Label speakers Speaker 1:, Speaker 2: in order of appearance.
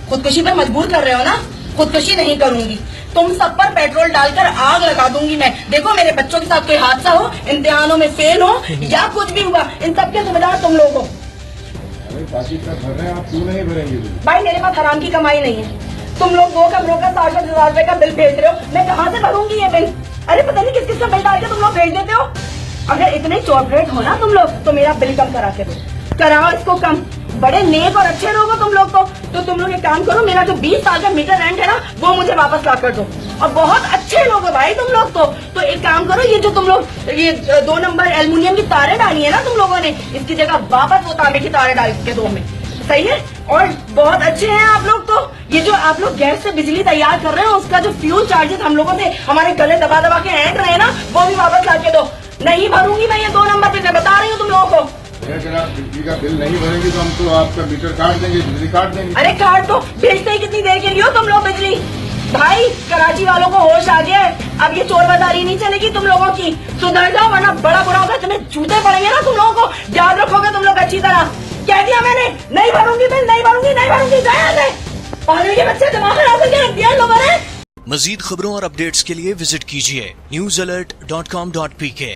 Speaker 1: खुदकुशी पर मजबूर कर रहे हो ना। खुदकुशी नहीं करूंगी, तुम सब पर पेट्रोल डालकर आग लगा दूंगी मैं। देखो मेरे बच्चों के साथ कोई हादसा हो, इम्तिहानों में फेल हो या कुछ भी हुआ, इन सब के जिम्मेदार तुम लोग हो।
Speaker 2: बाकी सब भर रहे हैं, आप क्यों नहीं भरेंगे?
Speaker 1: भाई मेरे पास हराम की कमाई नहीं है। तुम लोग 2 कमरों का 60,000 रुपए का बिल भेज रहे हो, मैं कहाँ से भरूंगी ये बिल? अरे पता नहीं किस किस का बिल डाल के तुम लोग भेज देते हो। अगर इतने चॉकलेट हो ना तुम लोग तो मेरा बिल कम करा के दो, कराओ इसको कम। बड़े नेक और अच्छे लोग हो तुम लोग तो तुम लोग एक काम करो, मेरा जो 20 साल का मीटर रेंट है ना वो मुझे वापस ला कर दो। और बहुत अच्छे लोग हो भाई तुम लोग तो एक काम करो, ये जो तुम लोग ये 2 नंबर एल्युमिनियम की तारें डाली है ना तुम लोगों ने, इसकी जगह वापस वो तांबे की तारें डाल के दो में। सही है। और बहुत अच्छे हैं आप लोग तो, ये जो आप लोग गैस से बिजली तैयार कर रहे हो उसका जो फ्यूल चार्जेस हम लोगों से हमारे गले दबा दबा के ऐंठ रहे हैं ना वो भी वापस ला के दो। नहीं भरूंगी मैं ये 2 नंबर पे, मैं बता रही हूँ तुम लोगों को।
Speaker 2: अगर आप बिजली का बिल नहीं भरेंगे तो हम तो आपका मीटर काट देंगे, बिजली काट देंगे।
Speaker 1: अरे काट दो, भेजते ही कितनी देर के लिए हो तुम लोग बिजली? भाई कराची वालों को होश आ गया है, अब ये चोर बाजारी नहीं चलेगी तुम लोगों की। सुधर जाओ वरना बड़ा बुरा होगा, तुम्हें जूते पड़ेंगे ना तुम लोगों को, याद रखोगे तुम लोग अच्छी तरह। कह दिया मैंने, नहीं भरूंगी बिल, नहीं भरूंगी, नहीं भरूंगी। पागल के बच्चे दिमाग खराब करके रख दिया लोगों ने।
Speaker 3: मजीद खबरों और अपडेट्स के लिए विजिट कीजिए newsalert.com.pk।